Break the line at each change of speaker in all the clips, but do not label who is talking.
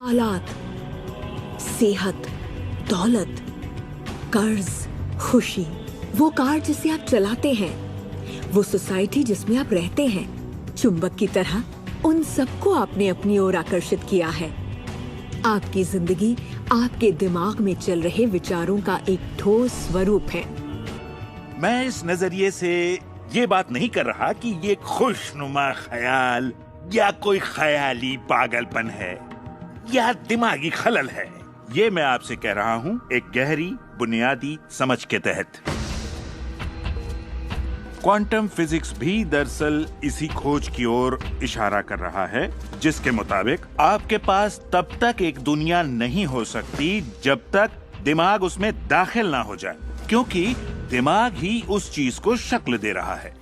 हालात, सेहत, दौलत, कर्ज, खुशी, वो कार जिसे आप चलाते हैं, वो सोसाइटी जिसमें आप रहते हैं, चुंबक की तरह उन सबको आपने अपनी ओर आकर्षित किया है। आपकी जिंदगी आपके दिमाग में चल रहे विचारों का एक ठोस स्वरूप है।
मैं इस नजरिए से ये बात नहीं कर रहा कि ये खुशनुमा ख्याल या कोई ख्याली पागलपन है या दिमागी खलल है। ये मैं आपसे कह रहा हूँ एक गहरी बुनियादी समझ के तहत। क्वांटम फिजिक्स भी दरअसल इसी खोज की ओर इशारा कर रहा है, जिसके मुताबिक आपके पास तब तक एक दुनिया नहीं हो सकती जब तक दिमाग उसमें दाखिल ना हो जाए, क्योंकि दिमाग ही उस चीज को शक्ल दे रहा है।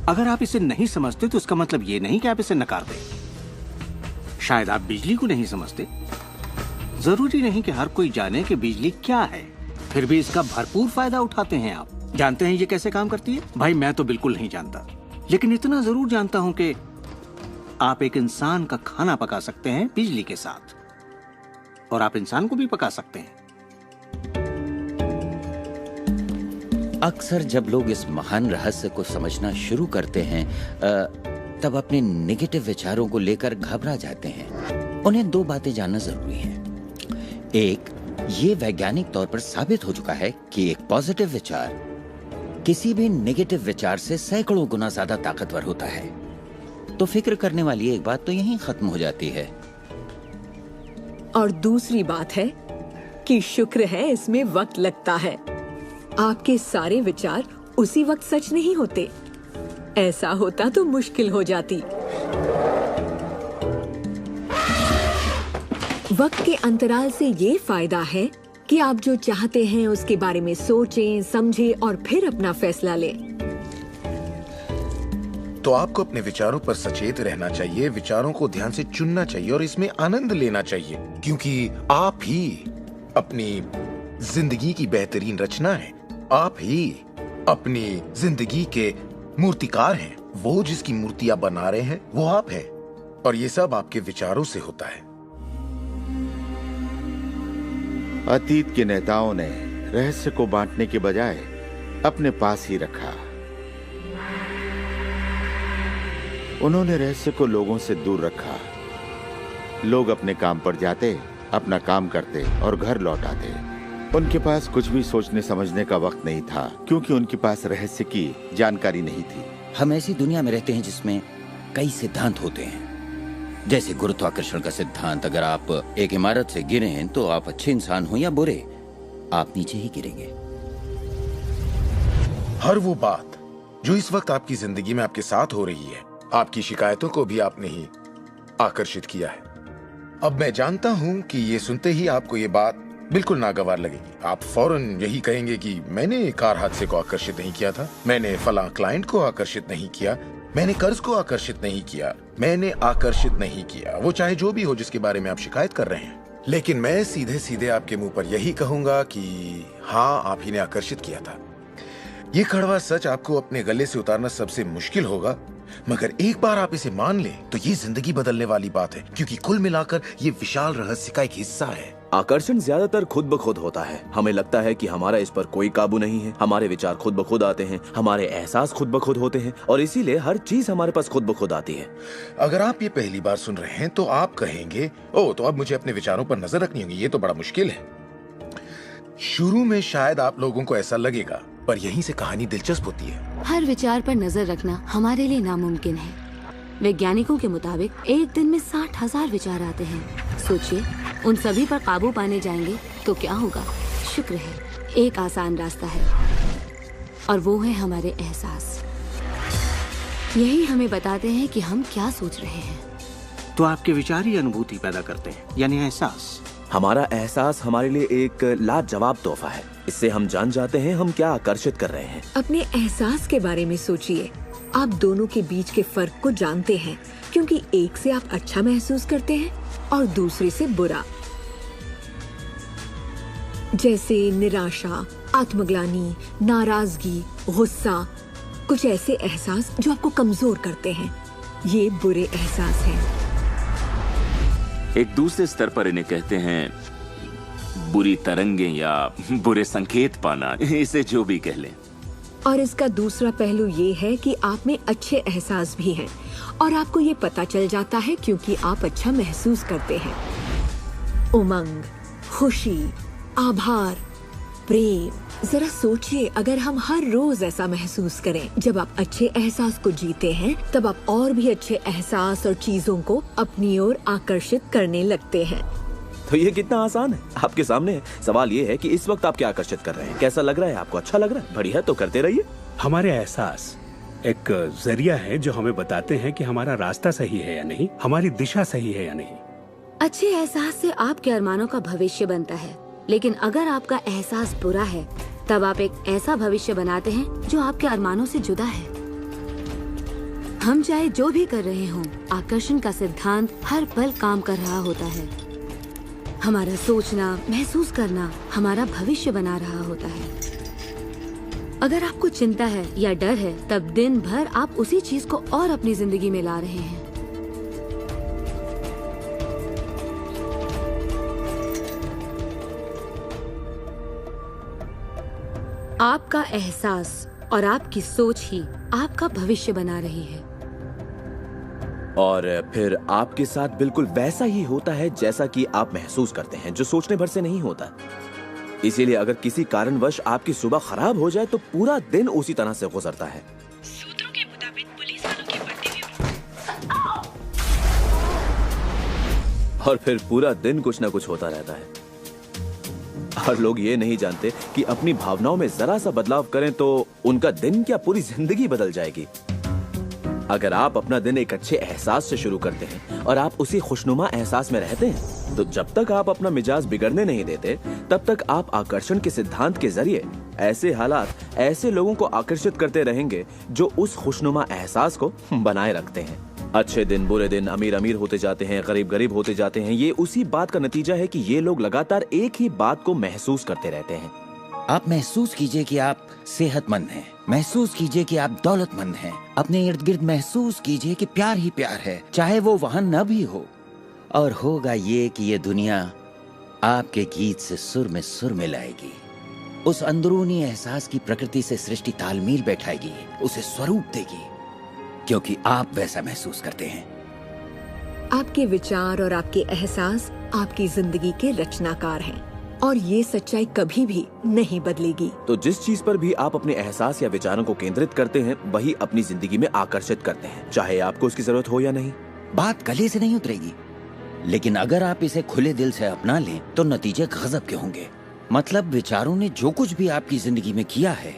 अगर आप इसे नहीं समझते तो इसका मतलब ये नहीं कि आप इसे नकार दें। शायद आप बिजली को नहीं समझते। जरूरी नहीं कि हर कोई जाने कि बिजली क्या है, फिर भी इसका भरपूर फायदा उठाते हैं आप। जानते हैं ये कैसे काम करती है? भाई मैं तो बिल्कुल नहीं जानता, लेकिन इतना जरूर जानता हूं कि आप एक इंसान का खाना पका सकते हैं बिजली के साथ, और आप इंसान को भी पका सकते हैं।
अक्सर जब लोग इस महान रहस्य को समझना शुरू करते हैं तब अपने नेगेटिव विचारों को लेकर घबरा जाते हैं। उन्हें दो बातें जानना जरूरी है। एक, ये वैज्ञानिक तौर पर साबित हो चुका है कि एक पॉजिटिव विचार किसी भी नेगेटिव विचार से सैकड़ों गुना ज्यादा ताकतवर होता है। तो फिक्र करने वाली एक बात तो यहीं खत्म हो जाती है।
और दूसरी बात है कि शुक्र है इसमें वक्त लगता है। आपके सारे विचार उसी वक्त सच नहीं होते। ऐसा होता तो मुश्किल हो जाती। वक्त के अंतराल से ये फायदा है कि आप जो चाहते हैं उसके बारे में सोचें, समझें और फिर अपना फैसला लें।
तो आपको अपने विचारों पर सचेत रहना चाहिए, विचारों को ध्यान से चुनना चाहिए और इसमें आनंद लेना चाहिए, क्योंकि आप ही अपनी जिंदगी की बेहतरीन रचना है। आप ही अपनी जिंदगी के मूर्तिकार हैं। वो जिसकी मूर्ति आप बना रहे हैं वो आप हैं, और ये सब आपके विचारों से होता है।
अतीत के नेताओं ने रहस्य को बांटने के बजाय अपने पास ही रखा। उन्होंने रहस्य को लोगों से दूर रखा। लोग अपने काम पर जाते, अपना काम करते और घर लौट आते। उनके पास कुछ भी सोचने समझने का वक्त नहीं था, क्योंकि उनके पास रहस्य की जानकारी नहीं थी।
हम ऐसी दुनिया में रहते हैं जिसमें कई सिद्धांत होते हैं, जैसे गुरुत्वाकर्षण का सिद्धांत। अगर आप एक इमारत से गिरे हैं तो आप अच्छे इंसान हो या बुरे, आप नीचे ही गिरेंगे।
हर वो बात जो इस वक्त आपकी जिंदगी में आपके साथ हो रही है, आपकी शिकायतों को भी आपने ही आकर्षित किया है। अब मैं जानता हूं कि ये सुनते ही आपको ये बात बिल्कुल नागवार लगेगी। आप फौरन यही कहेंगे कि मैंने कार हादसे को आकर्षित नहीं किया था, मैंने फलां क्लाइंट को आकर्षित नहीं किया, मैंने कर्ज को आकर्षित नहीं किया, मैंने आकर्षित नहीं किया, वो चाहे जो भी हो जिसके बारे में आप शिकायत कर रहे हैं। लेकिन मैं सीधे सीधे आपके मुंह पर यही कहूंगा कि हाँ, आप ही ने आकर्षित किया था। ये कड़वा सच आपको अपने गले से उतारना सबसे मुश्किल होगा, मगर एक बार आप इसे मान लें तो ये जिंदगी बदलने वाली बात है, क्योंकि कुल मिलाकर ये विशाल रहस्य का एक हिस्सा है।
आकर्षण ज्यादातर खुद ब खुद होता है। हमें लगता है कि हमारा इस पर कोई काबू नहीं है। हमारे विचार खुद ब खुद आते हैं, हमारे एहसास खुद ब खुद होते हैं, और इसीलिए हर चीज हमारे पास खुद ब खुद आती है।
अगर आप ये पहली बार सुन रहे हैं तो आप कहेंगे, ओह, तो अब मुझे अपने विचारों पर नजर रखनी होगी, ये तो बड़ा मुश्किल है। शुरू में शायद आप लोगों को ऐसा लगेगा, पर यहीं से कहानी दिलचस्प होती है।
हर विचार पर नजर रखना हमारे लिए नामुमकिन है। वैज्ञानिकों के मुताबिक एक दिन में 60,000 विचार आते हैं। सोचिए, उन सभी पर काबू पाने जाएंगे तो क्या होगा? शुक्र है एक आसान रास्ता है, और वो है हमारे एहसास। यही हमें बताते हैं कि हम क्या सोच रहे हैं।
तो आपके विचार ही अनुभूति पैदा करते हैं, यानी एहसास।
हमारा एहसास हमारे लिए एक लाजवाब तोहफा है। इससे हम जान जाते हैं हम क्या आकर्षित कर रहे हैं।
अपने एहसास के बारे में सोचिए। आप दोनों के बीच के फर्क को जानते हैं, क्योंकि एक से आप अच्छा महसूस करते हैं और दूसरे से बुरा। जैसे निराशा, आत्मग्लानि, नाराजगी, गुस्सा, कुछ ऐसे एहसास जो आपको कमजोर करते हैं। ये बुरे एहसास हैं।
एक दूसरे स्तर पर इन्हें कहते हैं बुरी तरंगें या बुरे संकेत पाना, इसे जो भी कह लें।
और इसका दूसरा पहलू ये है कि आप में अच्छे एहसास भी हैं और आपको ये पता चल जाता है क्योंकि आप अच्छा महसूस करते हैं। उमंग, खुशी, आभार, प्रेम। जरा सोचिए अगर हम हर रोज ऐसा महसूस करें। जब आप अच्छे एहसास को जीते हैं तब आप और भी अच्छे एहसास और चीजों को अपनी ओर आकर्षित करने लगते हैं।
तो ये कितना आसान है, आपके सामने है। सवाल ये है कि इस वक्त आप क्या आकर्षित कर रहे हैं, कैसा लग रहा है आपको, अच्छा लग रहा है, बढ़िया, तो करते रहिए।
हमारे एहसास एक जरिया है जो हमें बताते हैं कि हमारा रास्ता सही है या नहीं, हमारी दिशा सही है या नहीं।
अच्छे एहसास से आपके अरमानों का भविष्य बनता है, लेकिन अगर आपका एहसास बुरा है तब आप एक ऐसा भविष्य बनाते हैं जो आपके अरमानों से जुदा है। हम चाहे जो भी कर रहे हों, आकर्षण का सिद्धांत हर पल काम कर रहा होता है। हमारा सोचना, महसूस करना हमारा भविष्य बना रहा होता है। अगर आपको चिंता है या डर है, तब दिन भर आप उसी चीज को और अपनी जिंदगी में ला रहे हैं। आपका एहसास और आपकी सोच ही आपका भविष्य बना रही है।
और फिर आपके साथ बिल्कुल वैसा ही होता है जैसा कि आप महसूस करते हैं, जो सोचने भर से नहीं होता। इसीलिए अगर किसी कारणवश आपकी सुबह खराब हो जाए तो पूरा दिन उसी तरह से गुजरता है।
सूत्रों के मुताबिक पुलिस वालों की बढ़ती
और फिर पूरा दिन कुछ ना कुछ होता रहता है। और लोग ये नहीं जानते कि अपनी भावनाओं में जरा सा बदलाव करें तो उनका दिन क्या पूरी जिंदगी बदल जाएगी। अगर आप अपना दिन एक अच्छे एहसास से शुरू करते हैं और आप उसी खुशनुमा एहसास में रहते हैं, तो जब तक आप अपना मिजाज बिगड़ने नहीं देते, तब तक आप आकर्षण के सिद्धांत के जरिए ऐसे हालात, ऐसे लोगों को आकर्षित करते रहेंगे जो उस खुशनुमा एहसास को बनाए रखते हैं। अच्छे दिन बुरे दिन, अमीर अमीर होते जाते हैं, गरीब गरीब होते जाते हैं। ये उसी बात का नतीजा है कि ये लोग लगातार एक ही बात को महसूस करते रहते हैं।
आप महसूस कीजिए कि आप सेहतमंद हैं, महसूस कीजिए कि आप दौलतमंद हैं, अपने इर्द गिर्द महसूस कीजिए कि प्यार ही प्यार है, चाहे वो वहां न भी हो। और होगा ये कि ये दुनिया आपके गीत से सुर में लाएगी। उस अंदरूनी एहसास की प्रकृति से सृष्टि तालमेल बैठाएगी, उसे स्वरूप देगी, क्योंकि आप वैसा महसूस करते हैं।
आपके विचार और आपके एहसास आपकी जिंदगी के रचनाकार हैं और ये सच्चाई कभी भी नहीं बदलेगी।
तो जिस चीज पर भी आप अपने एहसास या विचारों को केंद्रित करते हैं, वही अपनी जिंदगी में आकर्षित करते हैं, चाहे आपको उसकी जरूरत हो या नहीं।
बात गले से नहीं उतरेगी, लेकिन अगर आप इसे खुले दिल से अपना लें तो नतीजे गजब के होंगे। मतलब विचारों ने जो कुछ भी आपकी जिंदगी में किया है,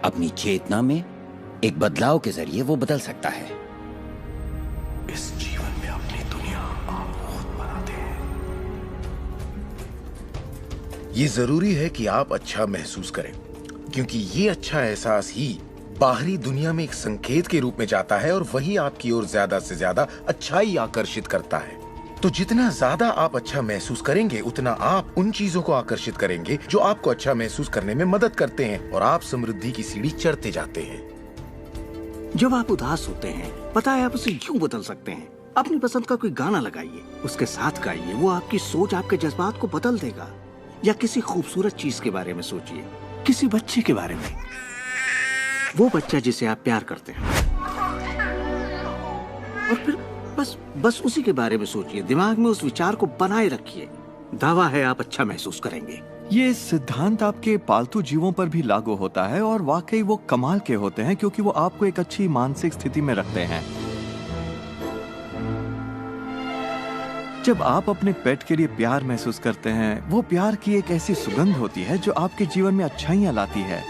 अपनी चेतना में एक बदलाव के जरिए वो बदल सकता है।
इस जीवन में अपनी दुनिया आप खुद बनाते हैं।
ये जरूरी है कि आप अच्छा महसूस करें, क्योंकि ये अच्छा एहसास ही बाहरी दुनिया में एक संकेत के रूप में जाता है और वही आपकी ओर ज्यादा से ज्यादा अच्छाई आकर्षित करता है। तो जितना ज्यादा आप अच्छा महसूस करेंगे, उतना आप उन चीजों को आकर्षित करेंगे जो आपको अच्छा महसूस करने में मदद करते हैं और आप समृद्धि की सीढ़ी चढ़ते जाते हैं।
जब आप उदास होते हैं, पता है आप उसे क्यों बदल सकते हैं। अपनी पसंद का कोई गाना लगाइए, उसके साथ गाइए, वो आपकी सोच, आपके जज्बात को बदल देगा। या किसी खूबसूरत चीज के बारे में सोचिए, किसी बच्चे के बारे में, वो बच्चा जिसे आप प्यार करते हैं, और फिर बस उसी के बारे में सोचिए। दिमाग में उस विचार को बनाए रखिए। दावा है आप अच्छा महसूस करेंगे।
ये सिद्धांत आपके पालतू जीवों पर भी लागू होता है और वाकई वो कमाल के होते हैं, क्योंकि वो आपको एक अच्छी मानसिक स्थिति में रखते हैं। जब आप अपने पेट के लिए प्यार महसूस करते हैं, वो प्यार की एक ऐसी सुगंध होती है जो आपके जीवन में अच्छाइयां लाती है।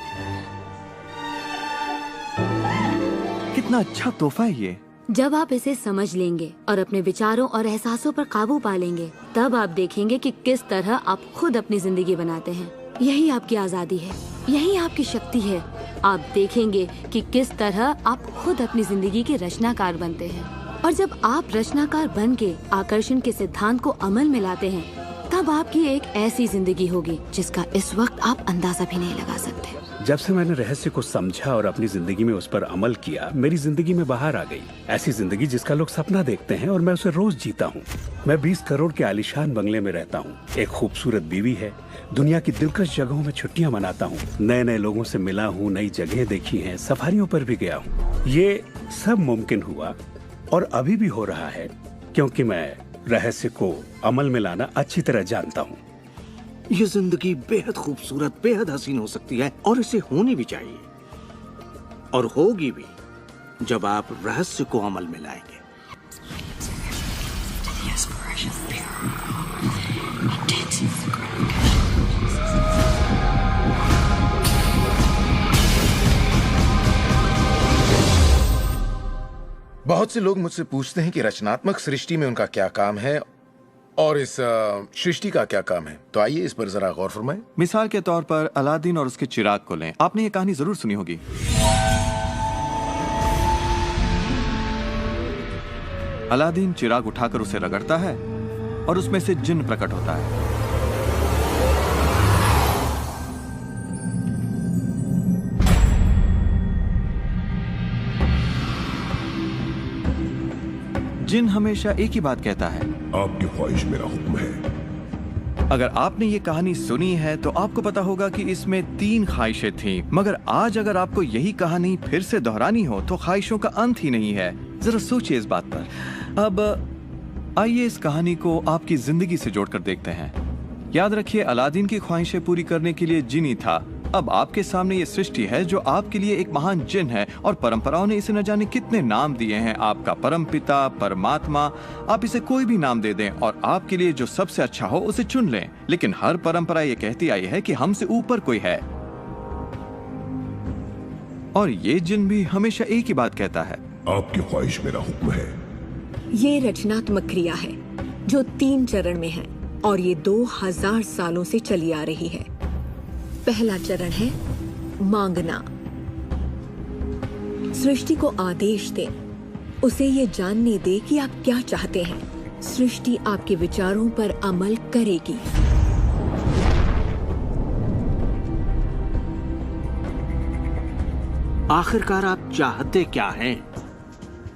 कितना अच्छा तोहफा है ये।
जब आप इसे समझ लेंगे और अपने विचारों और एहसासों पर काबू पा लेंगे, तब आप देखेंगे कि किस तरह आप खुद अपनी जिंदगी बनाते हैं। यही आपकी आजादी है, यही आपकी शक्ति है। आप देखेंगे कि किस तरह आप खुद अपनी जिंदगी के रचनाकार बनते हैं। और जब आप रचनाकार बन के आकर्षण के सिद्धांत को अमल में लाते हैं, तब आपकी एक ऐसी जिंदगी होगी जिसका इस वक्त आप अंदाजा भी नहीं लगा सकते।
जब से मैंने रहस्य को समझा और अपनी जिंदगी में उस पर अमल किया, मेरी जिंदगी में बाहर आ गई ऐसी जिंदगी जिसका लोग सपना देखते हैं और मैं उसे रोज जीता हूँ। मैं 20 करोड़ के आलीशान बंगले में रहता हूँ, एक खूबसूरत बीवी है, दुनिया की दिलकश जगहों में छुट्टियां मनाता हूँ, नए नए लोगों से मिला हूँ, नई जगह देखी हैं, सफारियों पर भी गया हूँ। ये सब मुमकिन हुआ और अभी भी हो रहा है क्योंकि मैं रहस्य को अमल में लाना अच्छी तरह जानता हूँ।
ये जिंदगी बेहद खूबसूरत, बेहद हसीन हो सकती है और इसे होनी भी चाहिए और होगी भी जब आप रहस्य को अमल में लाएंगे।
बहुत से लोग मुझसे पूछते हैं कि रचनात्मक सृष्टि में उनका क्या काम है और इस सृष्टि का क्या काम है। तो आइए इस पर जरा गौर फरमाएं।
मिसाल के तौर पर अलादीन और उसके चिराग को लें। आपने ये कहानी जरूर सुनी होगी। अलादीन चिराग उठाकर उसे रगड़ता है और उसमें से जिन्न प्रकट होता है। जिन हमेशा एक ही बात कहता है,
आपकी ख्वाहिश मेरा हुक्म है।
अगर आपने ये कहानी सुनी है तो आपको पता होगा कि इसमें 3 ख्वाहिशें थीं, मगर आज अगर आपको यही कहानी फिर से दोहरानी हो तो ख्वाहिशों का अंत ही नहीं है। जरा सोचिए इस बात पर। अब आइए इस कहानी को आपकी जिंदगी से जोड़कर देखते हैं। याद रखिए, अलादीन की ख्वाहिशें पूरी करने के लिए जिनी था। अब आपके सामने ये सृष्टि है जो आपके लिए एक महान जिन है और परंपराओं ने इसे न जाने कितने नाम दिए हैं। आपका परमपिता, परमात्मा, आप इसे कोई भी नाम दे दें और आपके लिए जो सबसे अच्छा हो उसे चुन लें। लेकिन हर परंपरा ये कहती आई है कि हमसे ऊपर कोई है और ये जिन भी हमेशा एक ही बात कहता है,
आपकी ख्वाहिश मेरा हुक्म है।
ये रचनात्मक क्रिया है जो 3 चरण में है और ये 2000 सालों से चली आ रही है। पहला चरण है मांगना। सृष्टि को आदेश दें, उसे ये जानने दे कि आप क्या चाहते हैं। सृष्टि आपके विचारों पर अमल करेगी।
आखिरकार आप चाहते क्या हैं?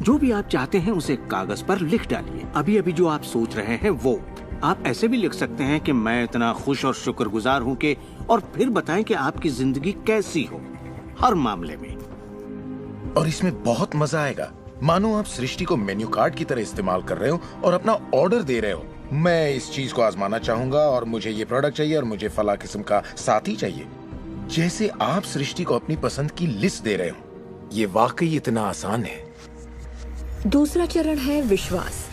जो भी आप चाहते हैं उसे कागज पर लिख डालिए। अभी अभी जो आप सोच रहे हैं वो आप ऐसे भी लिख सकते हैं कि मैं इतना खुश और शुक्रगुजार हूं कि, और फिर बताएं कि आपकी जिंदगी कैसी हो हर मामले में।
और इसमें बहुत मजा आएगा। मानो आप सृष्टि को मेन्यू कार्ड की तरह इस्तेमाल कर रहे हो और अपना ऑर्डर दे रहे हो। मैं इस चीज को आजमाना चाहूंगा और मुझे ये प्रोडक्ट चाहिए और मुझे फला किस्म का साथी चाहिए। जैसे आप सृष्टि को अपनी पसंद की लिस्ट दे रहे हो। ये वाकई इतना आसान है।
दूसरा चरण है विश्वास।